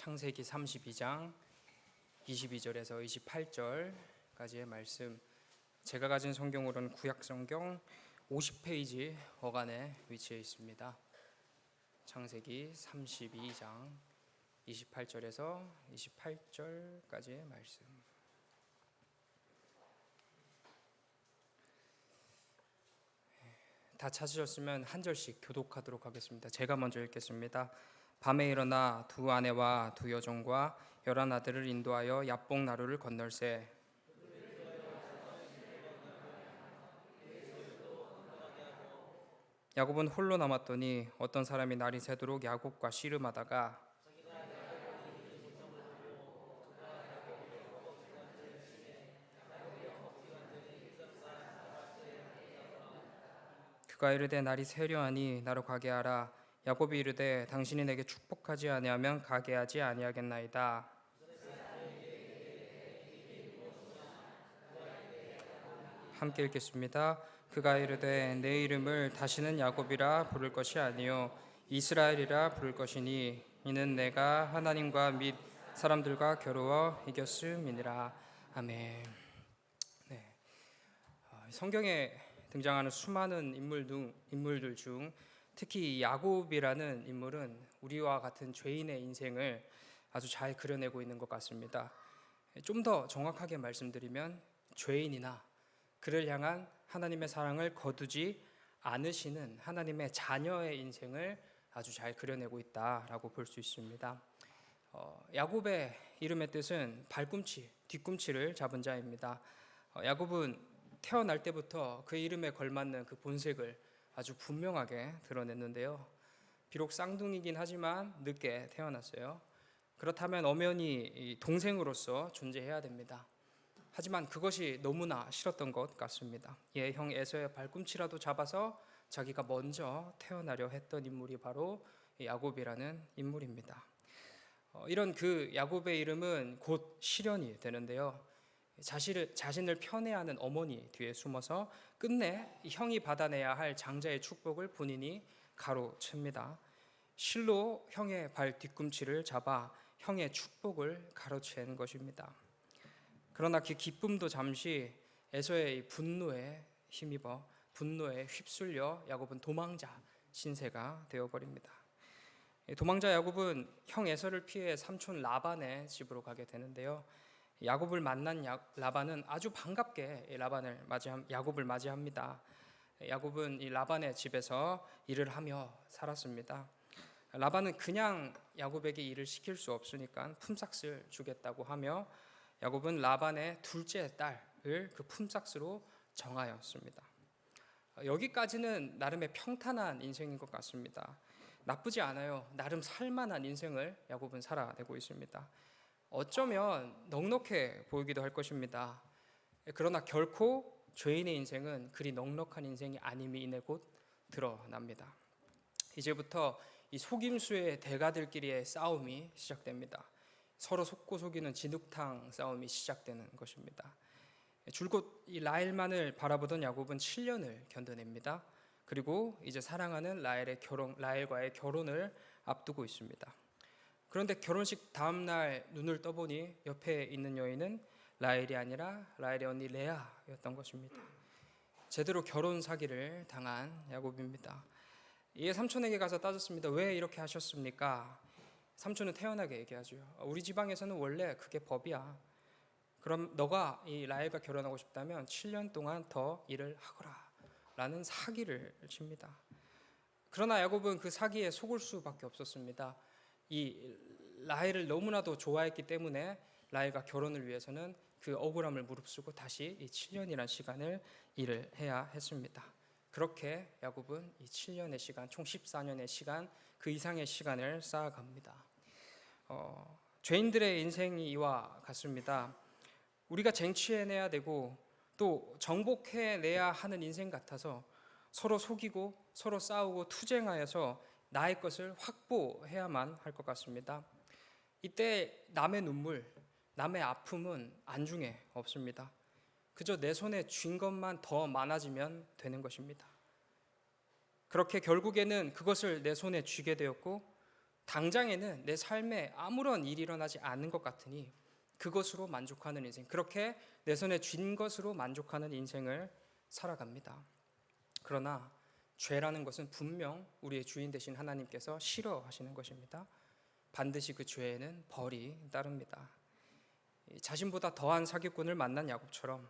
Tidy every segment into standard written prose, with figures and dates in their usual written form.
창세기 32장 22절에서 28절까지의 말씀, 제가 가진 성경으로는 구약성경 50페이지 어간에 위치해 있습니다. 창세기 32장 28절에서 28절까지의 말씀. 다 찾으셨으면 한 절씩 교독하도록 하겠습니다. 제가 먼저 읽겠습니다. 밤에 일어나 두 아내와 두 여종과 11아들을 인도하여 야복 나루를 건널세. 야곱은 홀로 남았더니 어떤 사람이 날이 새도록 야곱과 씨름하다가 그가 이르되 날이 새려하니 나로 가게 하라. 야곱이 이르되 당신이 내게 축복하지 아니하면 가게 하지 아니하겠나이다. 함께 읽겠습니다. 그가 이르되 내 이름을 다시는 야곱이라 부를 것이 아니요 이스라엘이라 부를 것이니 이는 내가 하나님과 및 사람들과 겨루어 이겼음이니라. 아멘. 네. 성경에 등장하는 수많은 인물들 중 특히 야곱이라는 인물은 우리와 같은 죄인의 인생을 아주 잘 그려내고 있는 것 같습니다. 좀 더 정확하게 말씀드리면 죄인이나 그를 향한 하나님의 사랑을 거두지 않으시는 하나님의 자녀의 인생을 아주 잘 그려내고 있다라고 볼 수 있습니다. 야곱의 이름의 뜻은 발꿈치, 뒤꿈치를 잡은 자입니다. 야곱은 태어날 때부터 그 이름에 걸맞는 그 본색을 아주 분명하게 드러냈는데요. 비록 쌍둥이긴 하지만 늦게 태어났어요. 그렇다면 엄연히 동생으로서 존재해야 됩니다. 하지만 그것이 너무나 싫었던 것 같습니다. 형 에서의 발꿈치라도 잡아서 자기가 먼저 태어나려 했던 인물이 바로 야곱이라는 인물입니다. 이런 그 야곱의 이름은 곧 시련이 되는데요. 자신을 편애하는 어머니 뒤에 숨어서 끝내 형이 받아내야 할 장자의 축복을 본인이 가로챕니다. 실로 형의 발 뒤꿈치를 잡아 형의 축복을 가로챈 것입니다. 그러나 그 기쁨도 잠시 에서의 분노에 힘입어 분노에 휩쓸려 야곱은 도망자 신세가 되어버립니다. 도망자 야곱은 형 에서를 피해 삼촌 라반의 집으로 가게 되는데요. 야곱을 만난 라반은 아주 반갑게 야곱을 맞이합니다. 야곱은 이 라반의 집에서 일을 하며 살았습니다. 라반은 그냥 야곱에게 일을 시킬 수 없으니까 품삯을 주겠다고 하며 야곱은 라반의 둘째 딸을 그 품삯으로 정하였습니다. 여기까지는 나름의 평탄한 인생인 것 같습니다. 나쁘지 않아요. 나름 살만한 인생을 야곱은 살아내고 있습니다. 어쩌면 넉넉해 보이기도 할 것입니다. 그러나 결코 죄인의 인생은 그리 넉넉한 인생이 아님이 이내 곧 드러납니다. 이제부터 이 속임수의 대가들끼리의 싸움이 시작됩니다. 서로 속고 속이는 진흙탕 싸움이 시작되는 것입니다. 줄곧 이 라헬만을 바라보던 야곱은 7년을 견뎌냅니다. 그리고 이제 사랑하는 라헬과의 결혼을 앞두고 있습니다. 그런데 결혼식 다음 날 눈을 떠보니 옆에 있는 여인은 라헬이 아니라 라헬의 언니 레아였던 것입니다. 제대로 결혼 사기를 당한 야곱입니다. 이에 삼촌에게 가서 따졌습니다. 왜 이렇게 하셨습니까? 삼촌은 태연하게 얘기하죠. 우리 지방에서는 원래 그게 법이야. 그럼 너가 이 라헬과 결혼하고 싶다면 7년 동안 더 일을 하거라 라는 사기를 칩니다. 그러나 야곱은 그 사기에 속을 수밖에 없었습니다. 이 라헬을 너무나도 좋아했기 때문에 라헬과 결혼을 위해서는 그 억울함을 무릅쓰고 다시 이 7년이라는 시간을 일을 해야 했습니다. 그렇게 야곱은 이 7년의 시간, 총 14년의 시간, 그 이상의 시간을 쌓아갑니다. 죄인들의 인생이 이와 같습니다. 우리가 쟁취해내야 되고 또 정복해내야 하는 인생 같아서 서로 속이고 서로 싸우고 투쟁하여서 나의 것을 확보해야만 할 것 같습니다. 이때 남의 눈물, 남의 아픔은 안중에 없습니다. 그저 내 손에 쥔 것만 더 많아지면 되는 것입니다. 그렇게 결국에는 그것을 내 손에 쥐게 되었고 당장에는 내 삶에 아무런 일이 일어나지 않는 것 같으니 그것으로 만족하는 인생, 그렇게 내 손에 쥔 것으로 만족하는 인생을 살아갑니다. 그러나 죄라는 것은 분명 우리의 주인 되신 하나님께서 싫어하시는 것입니다. 반드시 그 죄에는 벌이 따릅니다. 자신보다 더한 사기꾼을 만난 야곱처럼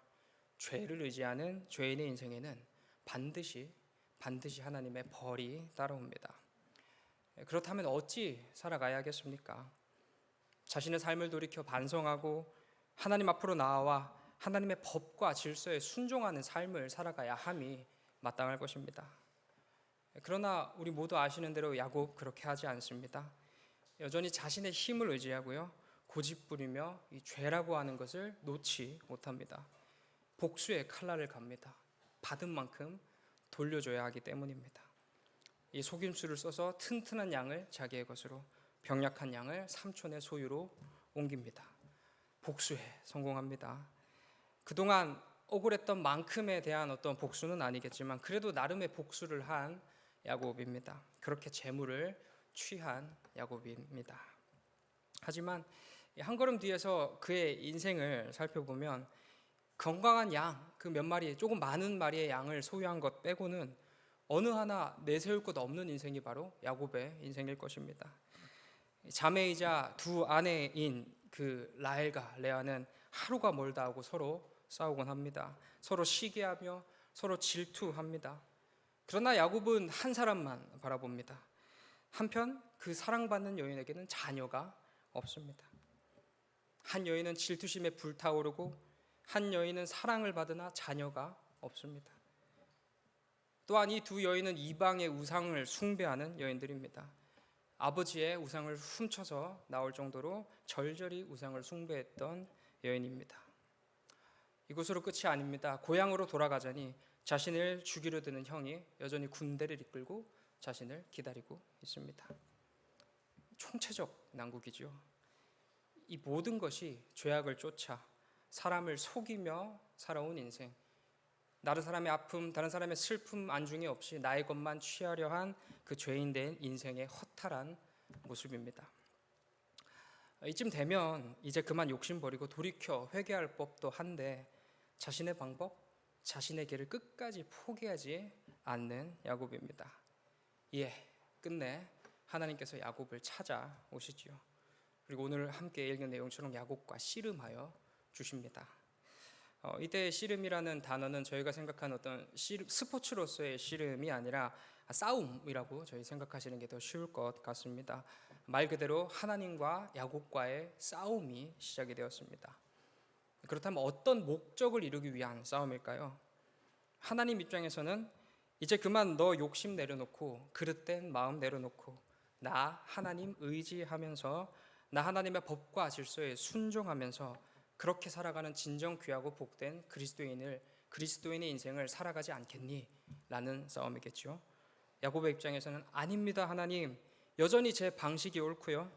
죄를 의지하는 죄인의 인생에는 반드시 하나님의 벌이 따라옵니다. 그렇다면 어찌 살아가야겠습니까? 자신의 삶을 돌이켜 반성하고 하나님 앞으로 나아와 하나님의 법과 질서에 순종하는 삶을 살아가야 함이 마땅할 것입니다. 그러나 우리 모두 아시는 대로 야곱 그렇게 하지 않습니다. 여전히 자신의 힘을 의지하고요, 고집부리며 이 죄라고 하는 것을 놓지 못합니다. 복수의 칼날을 갑니다. 받은 만큼 돌려줘야 하기 때문입니다. 이 속임수를 써서 튼튼한 양을 자기의 것으로, 병약한 양을 삼촌의 소유로 옮깁니다. 복수에 성공합니다. 그동안 억울했던 만큼에 대한 어떤 복수는 아니겠지만 그래도 나름의 복수를 한 야곱입니다. 그렇게 재물을 취한 야곱입니다. 하지만 한 걸음 뒤에서 그의 인생을 살펴보면 건강한 양, 그 몇 마리, 조금 많은 마리의 양을 소유한 것 빼고는 어느 하나 내세울 것 없는 인생이 바로 야곱의 인생일 것입니다. 자매이자 두 아내인 그 라헬과 레아는 하루가 멀다 하고 서로 싸우곤 합니다. 서로 시기하며 서로 질투합니다. 그러나 야곱은 한 사람만 바라봅니다. 한편 그 사랑받는 여인에게는 자녀가 없습니다. 한 여인은 질투심에 불타오르고 한 여인은 사랑을 받으나 자녀가 없습니다. 또한 이 두 여인은 이방의 우상을 숭배하는 여인들입니다. 아버지의 우상을 훔쳐서 나올 정도로 절절히 우상을 숭배했던 여인입니다. 이곳으로 끝이 아닙니다. 고향으로 돌아가자니 자신을 죽이려 드는 형이 여전히 군대를 이끌고 자신을 기다리고 있습니다. 총체적 난국이죠. 이 모든 것이 죄악을 쫓아 사람을 속이며 살아온 인생, 다른 사람의 아픔, 다른 사람의 슬픔 안중에 없이 나의 것만 취하려 한 그 죄인된 인생의 허탈한 모습입니다. 이쯤 되면 이제 그만 욕심 버리고 돌이켜 회개할 법도 한데 자신의 방법, 자신의 길을 끝까지 포기하지 않는 야곱입니다. 끝내 하나님께서 야곱을 찾아오시지요. 그리고 오늘 함께 읽은 내용처럼 야곱과 씨름하여 주십니다. 이때 씨름이라는 단어는 저희가 생각하는 어떤 스포츠로서의 씨름이 아니라 싸움이라고 저희 생각하시는 게 더 쉬울 것 같습니다. 말 그대로 하나님과 야곱과의 싸움이 시작이 되었습니다. 그렇다면 어떤 목적을 이루기 위한 싸움일까요? 하나님 입장에서는 이제 그만 너 욕심 내려놓고 그릇된 마음 내려놓고 나 하나님 의지하면서 나 하나님의 법과 질서에 순종하면서 그렇게 살아가는 진정 귀하고 복된 그리스도인의 인생을 살아가지 않겠니? 라는 싸움이겠죠. 야곱의 입장에서는 아닙니다. 하나님, 여전히 제 방식이 옳고요.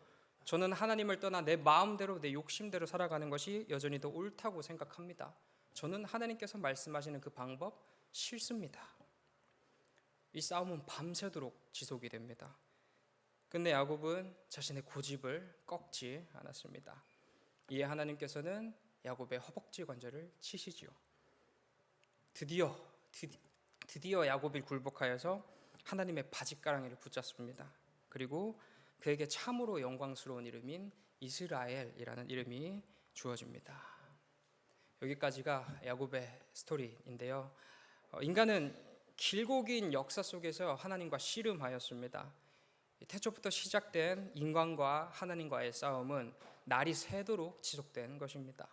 저는 하나님을 떠나 내 마음대로 내 욕심대로 살아가는 것이 여전히 더 옳다고 생각합니다. 저는 하나님께서 말씀하시는 그 방법 싫습니다. 이 싸움은 밤새도록 지속이 됩니다. 근데 야곱은 자신의 고집을 꺾지 않았습니다. 이에 하나님께서는 야곱의 허벅지 관절을 치시지요. 드디어 야곱이 굴복하여서 하나님의 바짓가랑이를 붙잡습니다. 그리고 그에게 참으로 영광스러운 이름인 이스라엘이라는 이름이 주어집니다. 여기까지가 야곱의 스토리인데요. 인간은 길고 긴 역사 속에서 하나님과 씨름하였습니다. 태초부터 시작된 인간과 하나님과의 싸움은 날이 새도록 지속된 것입니다.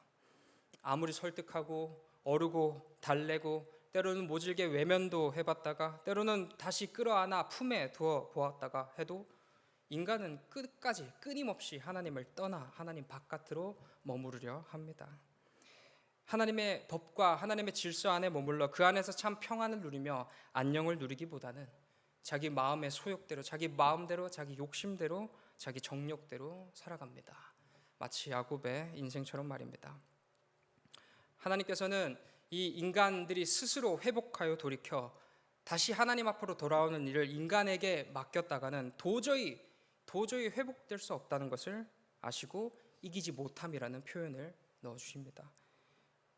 아무리 설득하고 어르고 달래고 때로는 모질게 외면도 해봤다가 때로는 다시 끌어안아 품에 두어 보았다가 해도 인간은 끝까지 끊임없이 하나님을 떠나 하나님 바깥으로 머무르려 합니다. 하나님의 법과 하나님의 질서 안에 머물러 그 안에서 참 평안을 누리며 안녕을 누리기보다는 자기 마음의 소욕대로, 자기 마음대로, 자기 욕심대로, 자기 정욕대로 살아갑니다. 마치 야곱의 인생처럼 말입니다. 하나님께서는 이 인간들이 스스로 회복하여 돌이켜 다시 하나님 앞으로 돌아오는 일을 인간에게 맡겼다가는 도저히 도저히 회복될 수 없다는 것을 아시고 이기지 못함이라는 표현을 넣어주십니다.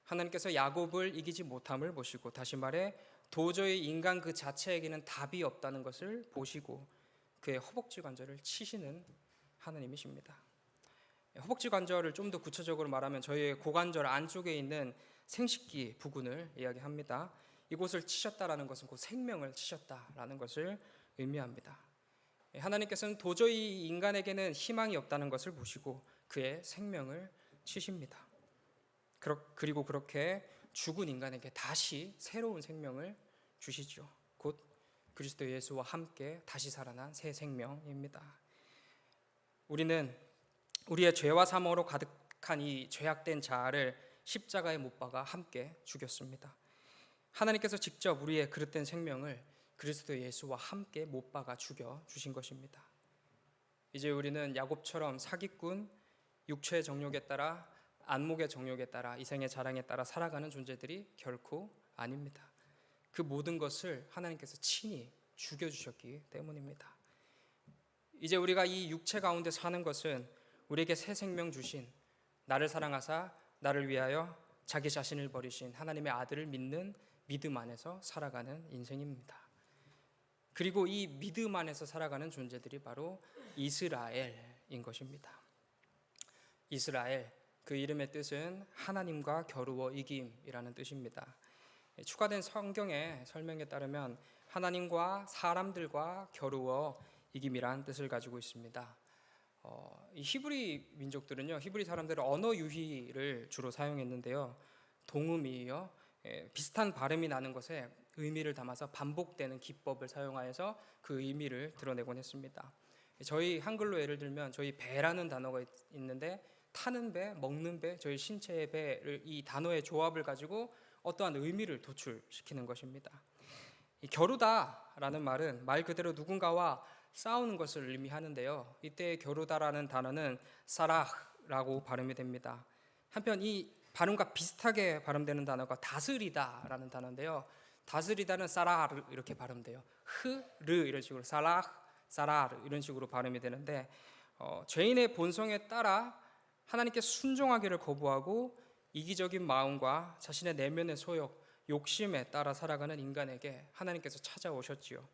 하나님께서 야곱을 이기지 못함을 보시고, 다시 말해 도저히 인간 그 자체에게는 답이 없다는 것을 보시고 그의 허벅지 관절을 치시는 하나님이십니다. 허벅지 관절을 좀 더 구체적으로 말하면 저희의 고관절 안쪽에 있는 생식기 부근을 이야기합니다. 이곳을 치셨다라는 것은 곧 생명을 치셨다라는 것을 의미합니다. 하나님께서는 도저히 인간에게는 희망이 없다는 것을 보시고 그의 생명을 치십니다. 그리고 그렇게 죽은 인간에게 다시 새로운 생명을 주시죠. 곧 그리스도 예수와 함께 다시 살아난 새 생명입니다. 우리는 우리의 죄와 사망으로 가득한 이 죄악된 자아를 십자가에 못 박아 함께 죽였습니다. 하나님께서 직접 우리의 그릇된 생명을 그리스도 예수와 함께 못 박아 죽여 주신 것입니다. 이제 우리는 야곱처럼 사기꾼, 육체의 정욕에 따라, 안목의 정욕에 따라, 이생의 자랑에 따라 살아가는 존재들이 결코 아닙니다. 그 모든 것을 하나님께서 친히 죽여주셨기 때문입니다. 이제 우리가 이 육체 가운데 사는 것은 우리에게 새 생명 주신, 나를 사랑하사 나를 위하여 자기 자신을 버리신 하나님의 아들을 믿는 믿음 안에서 살아가는 인생입니다. 그리고 이 믿음 안에서 살아가는 존재들이 바로 이스라엘인 것입니다. 이스라엘, 그 이름의 뜻은 하나님과 겨루어 이김이라는 뜻입니다. 추가된 성경의 설명에 따르면 하나님과 사람들과 겨루어 이김이라는 뜻을 가지고 있습니다. 이 히브리 민족들은요, 히브리 사람들은 언어 유희를 주로 사용했는데요, 동음이요, 비슷한 발음이 나는 것에 의미를 담아서 반복되는 기법을 사용하여서 그 의미를 드러내곤 했습니다. 저희 한글로 예를 들면 저희 배라는 단어가 있는데 타는 배, 먹는 배, 저희 신체의 배를, 이 단어의 조합을 가지고 어떠한 의미를 도출시키는 것입니다. 이 겨루다라는 말은 말 그대로 누군가와 싸우는 것을 의미하는데요, 이때 겨루다라는 단어는 사라라고 발음이 됩니다. 한편 이 발음과 비슷하게 발음되는 단어가 다스리다라는 단어인데요, 다스리다는 사라르 이렇게 발음돼요. 흐르 이런 식으로 사라르 이런 식으로 발음이 되는데, 죄인의 본성에 따라 하나님께 순종하기를 거부하고 이기적인 마음과 자신의 내면의 소욕, 욕심에 따라 살아가는 인간에게 하나님께서 찾아오셨지요.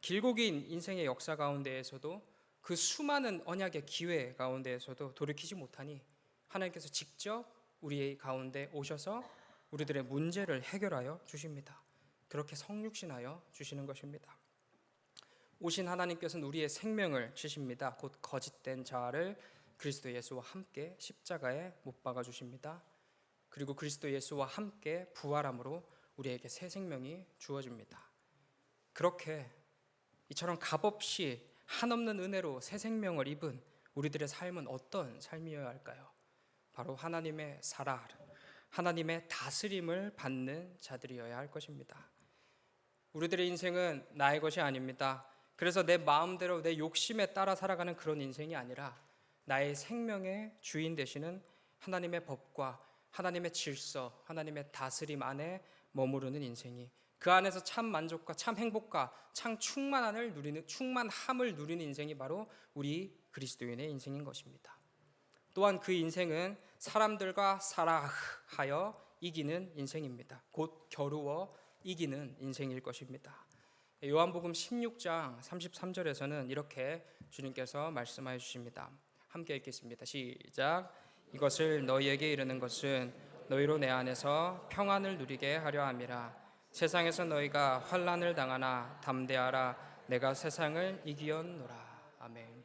길고 긴 인생의 역사 가운데에서도, 그 수많은 언약의 기회 가운데에서도 돌이키지 못하니 하나님께서 직접 우리 가운데 오셔서 우리들의 문제를 해결하여 주십니다. 그렇게 성육신하여 주시는 것입니다. 오신 하나님께서는 우리의 생명을 주십니다. 곧 거짓된 자아를 그리스도 예수와 함께 십자가에 못 박아 주십니다. 그리고 그리스도 예수와 함께 부활함으로 우리에게 새 생명이 주어집니다. 그렇게 이처럼 값없이 한없는 은혜로 새 생명을 입은 우리들의 삶은 어떤 삶이어야 할까요? 바로 하나님의 사랑, 하나님의 다스림을 받는 자들이어야 할 것입니다. 우리들의 인생은 나의 것이 아닙니다. 그래서 내 마음대로 내 욕심에 따라 살아가는 그런 인생이 아니라 나의 생명의 주인 되시는 하나님의 법과 하나님의 질서, 하나님의 다스림 안에 머무르는 인생이, 그 안에서 참 만족과 참 행복과 참 충만함을 누리는 인생이 바로 우리 그리스도인의 인생인 것입니다. 또한 그 인생은 사람들과 사랑하여 이기는 인생입니다. 곧 겨루어 이기는 인생일 것입니다. 요한복음 16장 33절에서는 이렇게 주님께서 말씀하여 주십니다. 함께 읽겠습니다. 시작. 이것을 너희에게 이르는 것은 너희로 내 안에서 평안을 누리게 하려 함이라. 세상에서 너희가 환난을 당하나 담대하라. 내가 세상을 이기었노라. 아멘.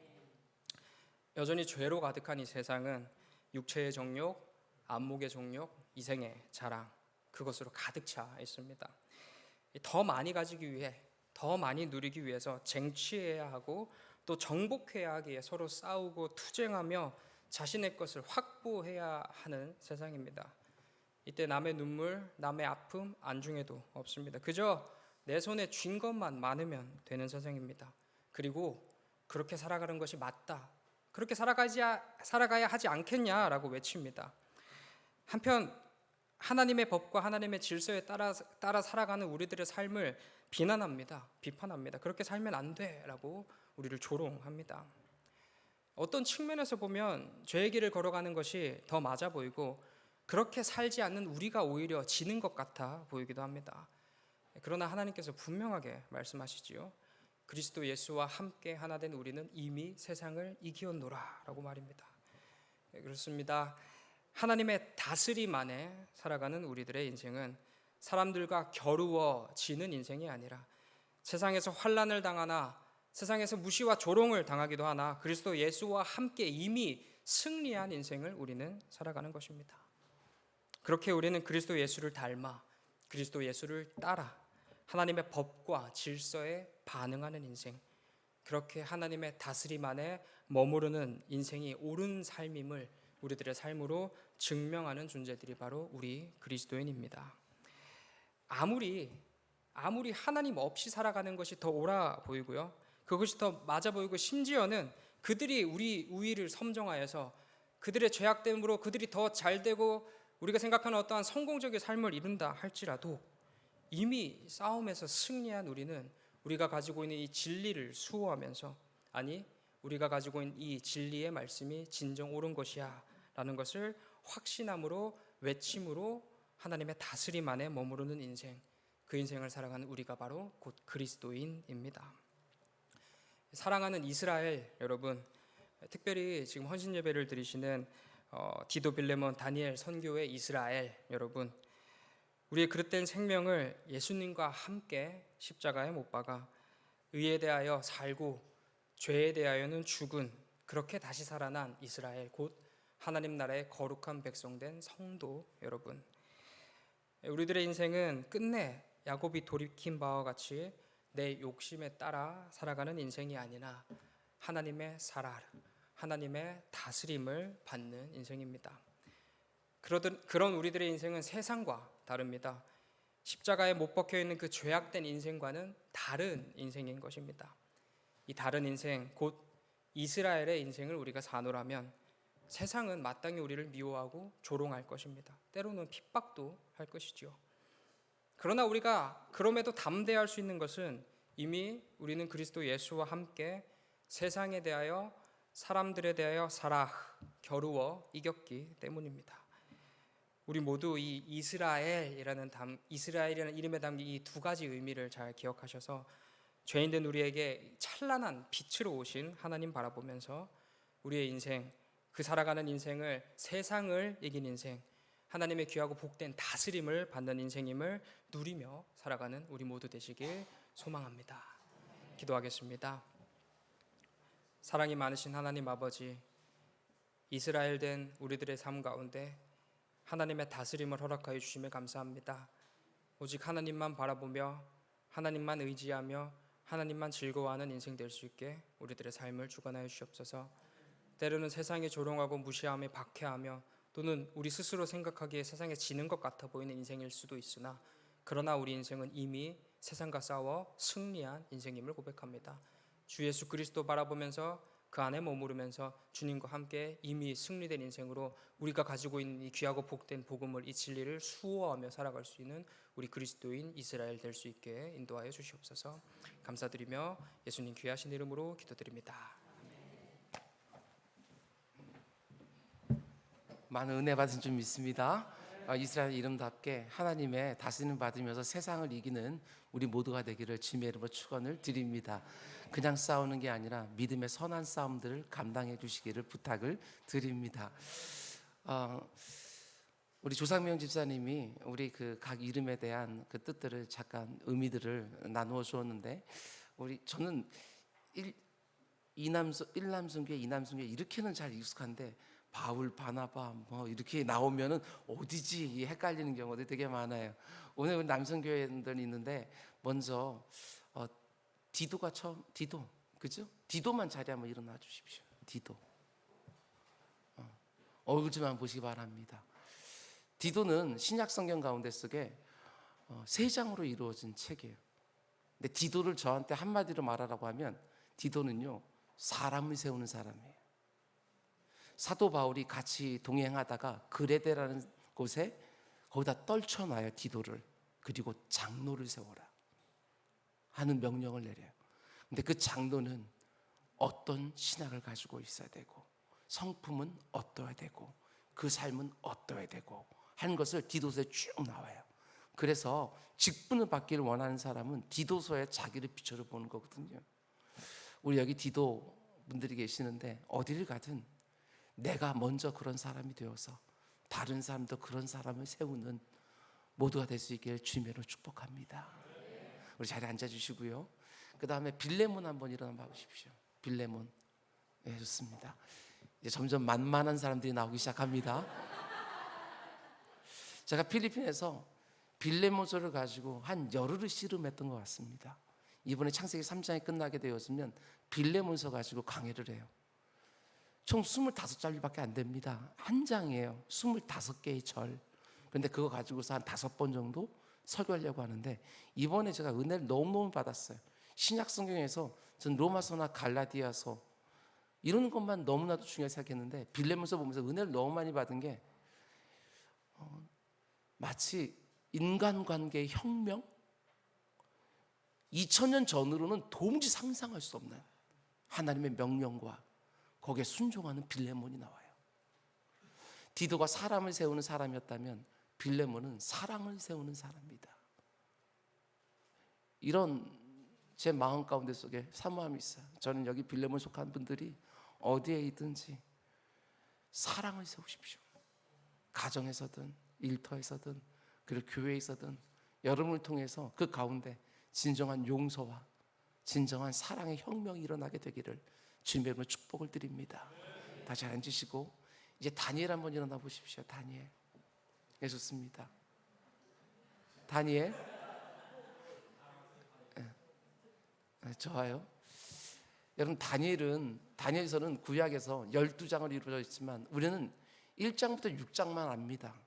여전히 죄로 가득한 이 세상은 육체의 정욕, 안목의 정욕, 이생의 자랑, 그것으로 가득 차 있습니다. 더 많이 가지기 위해, 더 많이 누리기 위해서 쟁취해야 하고 또 정복해야 하기에 서로 싸우고 투쟁하며 자신의 것을 확보해야 하는 세상입니다. 이때 남의 눈물, 남의 아픔 안중에도 없습니다. 그저 내 손에 쥔 것만 많으면 되는 세상입니다. 그리고 그렇게 살아가는 것이 맞다, 그렇게 살아가야 하지 않겠냐라고 외칩니다. 한편 하나님의 법과 하나님의 질서에 따라 살아가는 우리들의 삶을 비난합니다. 비판합니다. 그렇게 살면 안 돼라고 우리를 조롱합니다. 어떤 측면에서 보면 죄의 길을 걸어가는 것이 더 맞아 보이고 그렇게 살지 않는 우리가 오히려 지는 것 같아 보이기도 합니다. 그러나 하나님께서 분명하게 말씀하시지요. 그리스도 예수와 함께 하나 된 우리는 이미 세상을 이기었노라 라고 말입니다. 그렇습니다. 하나님의 다스림 안에 살아가는 우리들의 인생은 사람들과 겨루어지는 인생이 아니라 세상에서 환난을 당하나 세상에서 무시와 조롱을 당하기도 하나 그리스도 예수와 함께 이미 승리한 인생을 우리는 살아가는 것입니다. 그렇게 우리는 그리스도 예수를 닮아 그리스도 예수를 따라 하나님의 법과 질서에 반응하는 인생, 그렇게 하나님의 다스림 안에 머무르는 인생이 옳은 삶임을 우리들의 삶으로 증명하는 존재들이 바로 우리 그리스도인입니다. 아무리 하나님 없이 살아가는 것이 더 옳아 보이고요, 그것이 더 맞아 보이고 심지어는 그들이 우리 우위를 섬정하여서 그들의 죄악됨으로 그들이 더 잘되고 우리가 생각하는 어떠한 성공적인 삶을 이룬다 할지라도 이미 싸움에서 승리한 우리는 우리가 가지고 있는 이 진리를 수호하면서, 아니 우리가 가지고 있는 이 진리의 말씀이 진정 옳은 것이야 라는 것을 확신함으로 외침으로 하나님의 다스림 안에 머무르는 인생, 그 인생을 살아가는 우리가 바로 곧 그리스도인입니다. 사랑하는 이스라엘 여러분, 특별히 지금 헌신 예배를 드리시는 디도 빌레몬 다니엘 선교회 이스라엘 여러분, 우리의 그릇된 생명을 예수님과 함께 십자가에 못 박아 의에 대하여 살고 죄에 대하여는 죽은, 그렇게 다시 살아난 이스라엘, 곧 하나님 나라의 거룩한 백성된 성도 여러분, 우리들의 인생은 끝내 야곱이 돌이킨 바와 같이 내 욕심에 따라 살아가는 인생이 아니라 하나님의 사랑, 하나님의 다스림을 받는 인생입니다. 그런 우리들의 인생은 세상과 다릅니다. 십자가에 못 박혀 있는 그 죄악된 인생과는 다른 인생인 것입니다. 이 다른 인생, 곧 이스라엘의 인생을 우리가 사노라면 세상은 마땅히 우리를 미워하고 조롱할 것입니다. 때로는 핍박도 할 것이지요. 그러나 우리가 그럼에도 담대할 수 있는 것은 이미 우리는 그리스도 예수와 함께 세상에 대하여, 사람들에 대하여 겨루어 이겼기 때문입니다. 우리 모두 이 이스라엘이라는 이름에 담긴 이 두 가지 의미를 잘 기억하셔서 죄인된 우리에게 찬란한 빛으로 오신 하나님 바라보면서 우리의 인생, 그 살아가는 인생을 세상을 이긴 인생, 하나님의 귀하고 복된 다스림을 받는 인생임을 누리며 살아가는 우리 모두 되시길 소망합니다. 기도하겠습니다. 사랑이 많으신 하나님 아버지, 이스라엘 된 우리들의 삶 가운데 하나님의 다스림을 허락하여 주심에 감사합니다. 오직 하나님만 바라보며 하나님만 의지하며 하나님만 즐거워하는 인생 될 수 있게 우리들의 삶을 주관하여 주시옵소서. 때로는 세상에 조롱하고 무시하며 박해하며 또는 우리 스스로 생각하기에 세상에 지는 것 같아 보이는 인생일 수도 있으나, 그러나 우리 인생은 이미 세상과 싸워 승리한 인생임을 고백합니다. 주 예수 그리스도 바라보면서 그 안에 머무르면서 주님과 함께 이미 승리된 인생으로 우리가 가지고 있는 이 귀하고 복된 복음을, 이 진리를 수호하며 살아갈 수 있는 우리 그리스도인 이스라엘 될 수 있게 인도하여 주시옵소서. 감사드리며 예수님 귀하신 이름으로 기도드립니다. 많은 은혜 받은 줄 믿습니다. 이스라엘 이름답게 하나님의 다스림 받으면서 세상을 이기는 우리 모두가 되기를 주님의 이름으로 축원을 드립니다. 그냥 싸우는 게 아니라 믿음의 선한 싸움들을 감당해 주시기를 부탁을 드립니다. 우리 조상명 집사님이 우리 그 각 이름에 대한 그 뜻들을 잠깐 의미들을 나누어 주었는데, 저는 일남성교회, 이남성교회 이렇게는 잘 익숙한데 바울, 바나바 뭐 이렇게 나오면은 어디지 헷갈리는 경우도 되게 많아요. 오늘 우리 남성교회들이 있는데 먼저 디도가 처음, 디도 그죠? 디도만 자리 한번 일어나 주십시오. 디도 얼굴 좀 보시기 바랍니다. 디도는 신약 성경 가운데 속에 세 장으로 이루어진 책이에요. 근데 디도를 저한테 한마디로 말하라고 하면 디도는요, 사람을 세우는 사람이에요. 사도 바울이 같이 동행하다가 그레데라는 곳에 거기다 떨쳐놔요, 디도를. 그리고 장로를 세워라 하는 명령을 내려요. 근데 그 장로는 어떤 신학을 가지고 있어야 되고 성품은 어떠해야 되고 그 삶은 어떠해야 되고 하는 것을 디도서에 쭉 나와요. 그래서 직분을 받기를 원하는 사람은 디도서에 자기를 비춰서 보는 거거든요. 우리 여기 디도 분들이 계시는데 어디를 가든 내가 먼저 그런 사람이 되어서 다른 사람도 그런 사람을 세우는 모두가 될 수 있기를 주님으로 축복합니다. 우리 자리에 앉아주시고요. 그 다음에 빌레몬 한번 일어나 봐 보십시오. 빌레몬. 네, 좋습니다. 이제 점점 만만한 사람들이 나오기 시작합니다. 제가 필리핀에서 빌레몬서를 가지고 한 열흘을 씨름했던 것 같습니다. 이번에 창세기 3장이 끝나게 되었으면 빌레몬서 가지고 강해를 해요. 총 25장밖에 안 됩니다. 한 장이에요. 25개의 절. 그런데 그거 가지고서 한 5번 정도 설교하려고 하는데 이번에 제가 은혜를 너무너무 받았어요. 신약 성경에서 전 로마서나 갈라디아서 이런 것만 너무나도 중요하게 생각했는데 빌레몬서 보면서 은혜를 너무 많이 받은 게 마치 인간관계의 혁명? 2000년 전으로는 도무지 상상할 수 없는 하나님의 명령과 거기에 순종하는 빌레몬이 나와요. 디도가 사람을 세우는 사람이었다면 빌레몬은 사랑을 세우는 사람입니다. 이런 제 마음 가운데 속에 사모함이 있어요. 저는 여기 빌레몬 속한 분들이 어디에 있든지 사랑을 세우십시오. 가정에서든 일터에서든 그리고 교회에서든 여러분을 통해서 그 가운데 진정한 용서와 진정한 사랑의 혁명이 일어나게 되기를 주님의 이름으로 축복을 드립니다. 다시 앉으시고 이제 다니엘 한번 일어나 보십시오. 다니엘. 네, 좋습니다. 다니엘. 네, 좋아요. 여러분 다니엘서는 구약에서 12장을 이루어져 있지만 우리는 1장부터 6장만 압니다.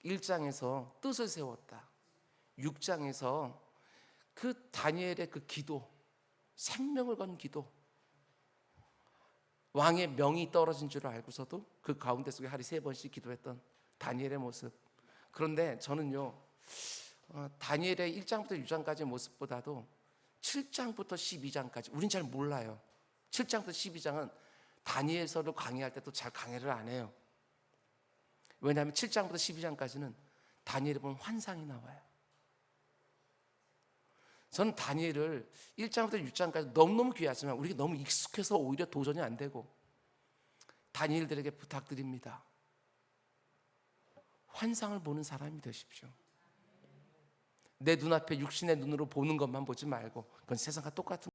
1장에서 뜻을 세웠다. 6장에서 그 다니엘의 그 기도, 생명을 건 기도, 왕의 명이 떨어진 줄 알고서도 그 가운데 속에 하루에 3번씩 기도했던 다니엘의 모습. 그런데 저는요 다니엘의 1장부터 6장까지의 모습보다도 7장부터 12장까지 우린 잘 몰라요. 7장부터 12장은 다니엘서를 강의할 때도 잘 강의를 안 해요. 왜냐하면 7장부터 12장까지는 다니엘이 본 환상이 나와요. 저는 다니엘을 1장부터 6장까지 너무너무 귀하지만 우리가 너무 익숙해서 오히려 도전이 안 되고 다니엘들에게 부탁드립니다. 환상을 보는 사람이 되십시오. 내 눈앞에 육신의 눈으로 보는 것만 보지 말고 그건 세상과 똑같은